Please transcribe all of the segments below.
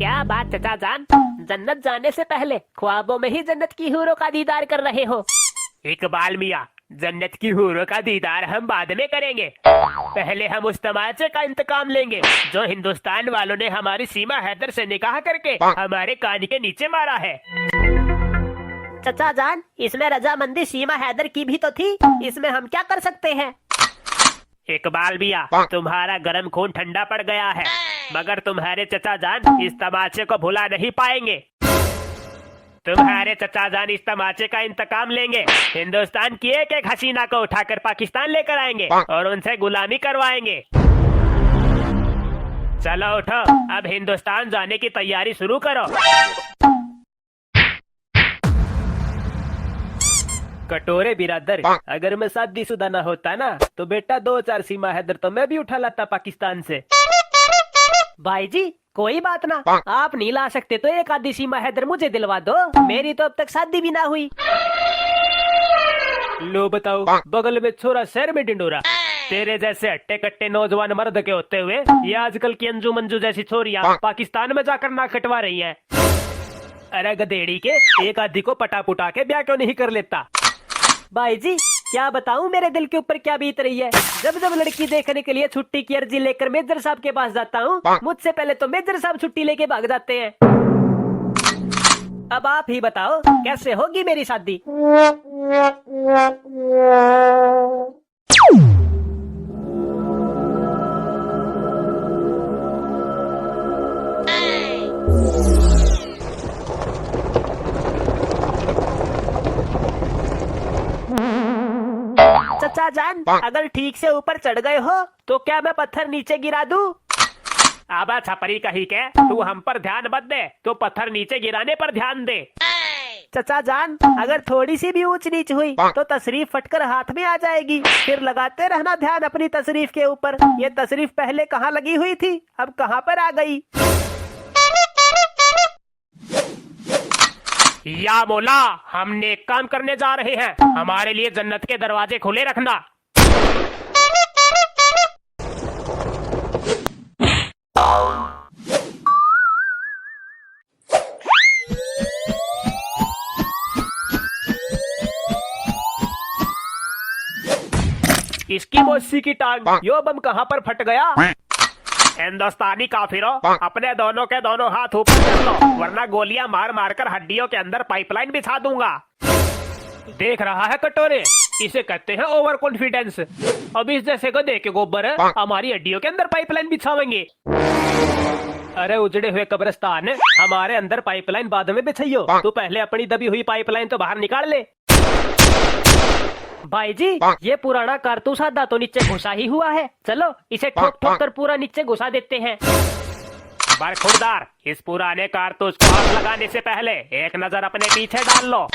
क्या बात चचा जान, जन्नत जाने से पहले ख्वाबों में ही जन्नत की हूरों का दीदार कर रहे हो। इकबाल मियाँ, जन्नत की हूरों का दीदार हम बाद में करेंगे। पहले हम उस तमाचे का इंतकाम लेंगे जो हिंदुस्तान वालों ने हमारी सीमा हैदर से निकाह करके हमारे कान के नीचे मारा है। चचा जान, इसमें रजामंदी सीमा हैदर की भी तो थी, इसमें हम क्या कर सकते हैं? इकबाल मियाँ, तुम्हारा गर्म खून ठंडा पड़ गया है, मगर तुम्हारे चचा जान इस तमाचे को भुला नहीं पाएंगे। तुम्हारे चचा जान इस तमाचे का इंतकाम लेंगे, हिंदुस्तान की एक एक हसीना को उठाकर पाकिस्तान लेकर आएंगे और उनसे गुलामी करवाएंगे। चलो उठो, अब हिंदुस्तान जाने की तैयारी शुरू करो। कटोरे बिरादर, अगर मैं शादीशुदा ना होता ना तो बेटा 2-4 सीमा हैदर तो मैं भी उठा लाता पाकिस्तान से। भाई जी कोई बात ना, आप नहीं ला सकते तो एक आधी सीमा हैदर मुझे दिलवा दो, मेरी तो अब तक शादी भी ना हुई। लो बताओ, बगल में छोरा शहर में डिंडोरा। तेरे जैसे हट्टे कट्टे नौजवान मर्द के होते हुए ये आजकल की अंजू मंजू जैसी छोरियां पाकिस्तान में जाकर नाक कटवा रही हैं। अरे गधेड़ी के, एक आधी को पटा पुटा के ब्याह क्यों नहीं कर लेता? भाई जी क्या बताऊं मेरे दिल के ऊपर क्या बीत रही है। जब जब लड़की देखने के लिए छुट्टी की अर्जी लेकर मेजर साहब के पास जाता हूं, मुझसे पहले तो मेजर साहब छुट्टी लेके भाग जाते हैं। अब आप ही बताओ कैसे होगी मेरी शादी? चचा जान, अगर ठीक से ऊपर चढ़ गए हो तो क्या मैं पत्थर नीचे गिरा दूं? आबा छपरी कही के तू हम पर ध्यान मत दे, तो पत्थर नीचे गिराने पर ध्यान दे। चचा जान, अगर थोड़ी सी भी ऊंच नीच हुई तो तशरीफ फटकर हाथ में आ जाएगी, फिर लगाते रहना ध्यान अपनी तशरीफ के ऊपर। ये तशरीफ पहले कहाँ लगी हुई थी, अब कहाँ पर आ गई? या मौला, हमने एक काम करने जा रहे हैं, हमारे लिए जन्नत के दरवाजे खुले रखना। इसकी मौसी की टांग, यो बम कहाँ पर फट गया? हिंदुस्तानी काफिरों, अपने दोनों के दोनों हाथ ऊपर कर लो, वरना गोलियां मार मार कर हड्डियों के अंदर पाइपलाइन बिछा दूंगा। देख रहा है कटोरे, इसे कहते हैं ओवर कॉन्फिडेंस। अब इस जैसे को देख के गोबर हमारी हड्डियों के अंदर पाइपलाइन बिछावेंगे। अरे उजड़े हुए कब्रिस्तान, हमारे अंदर पाइपलाइन बाद में बिछाइयो, तू पहले अपनी दबी हुई पाइपलाइन तो बाहर निकाल ले। भाई जी ये पुराना कारतूस आधा तो नीचे घुसा ही हुआ है, चलो इसे ठोक ठोक कर पूरा नीचे घुसा देते हैं। बरखुरदार, इस पुराने कारतूस को आग लगाने से पहले एक नजर अपने पीछे डाल लो।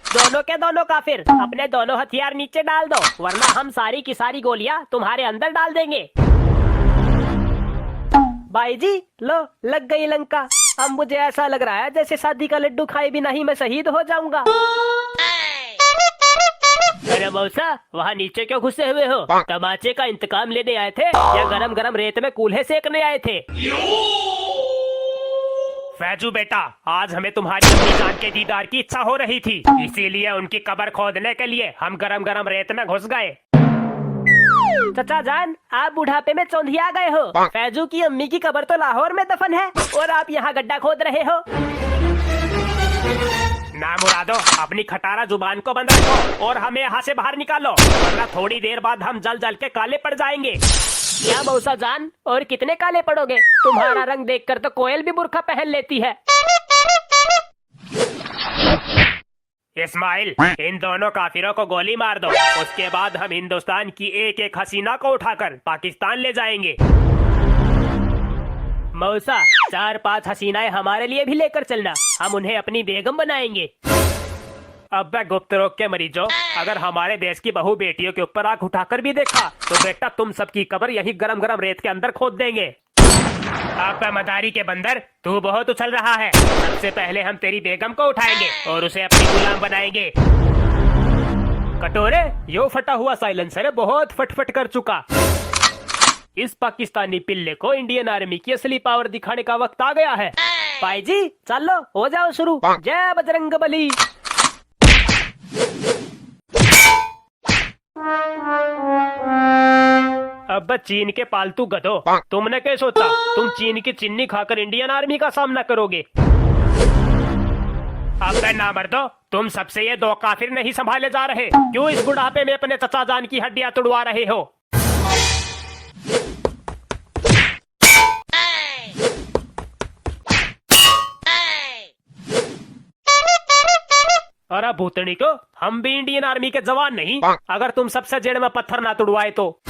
दोनों के दोनों काफिर, अपने दोनों हथियार नीचे डाल दो, वरना हम सारी की सारी गोलियां तुम्हारे अंदर डाल देंगे। भाई जी लो, लग गई लंका। अब मुझे ऐसा लग रहा है जैसे शादी का लड्डू खाए बिना ही मैं शहीद हो जाऊंगा। अरे मौसा, वहाँ नीचे क्यों घुसे हुए हो? तमाचे का इंतकाम लेने आए थे या गरम गरम रेत में कूल्हे सेकने आए थे? फैजू बेटा, आज हमें तुम्हारी अम्मी जान के दीदार की इच्छा हो रही थी, इसीलिए उनकी कब्र खोदने के लिए हम गरम गरम रेत में घुस गए। चचा जान, आप बुढ़ापे में चौंधिया गए हो। फैजू की अम्मी की कब्र तो लाहौर में दफन है और आप यहाँ गड्ढा खोद रहे हो। ना मुरादो, अपनी खटारा जुबान को बंद रखो और हमें यहाँ से बाहर निकालो, वरना थोड़ी देर बाद हम जल जल के काले पड़ जाएंगे। क्या मौसा जान, और कितने काले पड़ोगे? तुम्हारा रंग देखकर तो कोयल भी बुर्का पहन लेती है। इस्माइल, इन दोनों काफिरों को गोली मार दो, उसके बाद हम हिंदुस्तान की एक एक हसीना को उठाकर पाकिस्तान ले जाएंगे। मौसा, 4-5 हसीनाएं हमारे लिए भी लेकर चलना, हम उन्हें अपनी बेगम बनाएंगे। अब गुप्त रोग के मरीजों, अगर हमारे देश की बहू बेटियों के ऊपर आंख उठाकर भी देखा तो बेटा तुम सबकी कब्र यही गरम गरम रेत के अंदर खोद देंगे। आपका मदारी के बंदर, तू बहुत उछल रहा है। सबसे पहले हम तेरी बेगम को उठाएंगे और उसे अपनी गुलाम बनाएंगे। कटोरे, यो फटा हुआ साइलेंसर बहुत फटफट कर चुका। इस पाकिस्तानी पिल्ले को इंडियन आर्मी की असली पावर दिखाने का वक्त आ गया है। भाई जी चलो हो जाओ शुरू। जय बजरंग बली। अब चीन के पालतू गधो, तुमने क्या सोचा तुम चीन की चिन्नी खाकर इंडियन आर्मी का सामना करोगे? अब ना मर्दो, तुम सबसे ये दो काफिर नहीं संभाले जा रहे। क्यों इस बुढ़ापे में अपने चचा जान की हड्डियां तुड़वा रहे हो? अरे भूतनी को, हम भी इंडियन आर्मी के जवान नहीं? अगर तुम सबसे जेड़ में पत्थर ना तुड़वाए तो।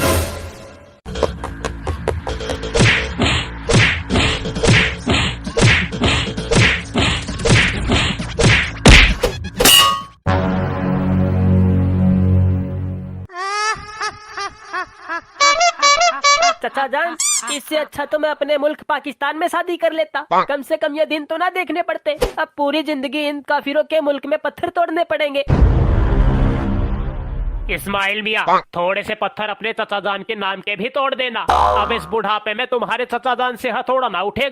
चचा जान, इससे अच्छा तो मैं अपने मुल्क पाकिस्तान में शादी कर लेता। कम से कम ये दिन तो ना देखने पड़ते। अब पूरी जिंदगी इन काफिरों के मुल्क में पत्थर तोड़ने पड़ेंगे। इस्माइल मियाँ, थोड़े से पत्थर अपने चचा जान के नाम के भी तोड़ देना। अब इस बुढ़ापे में तुम्हारे चचा जान से हथौड़ा ना उठेगा।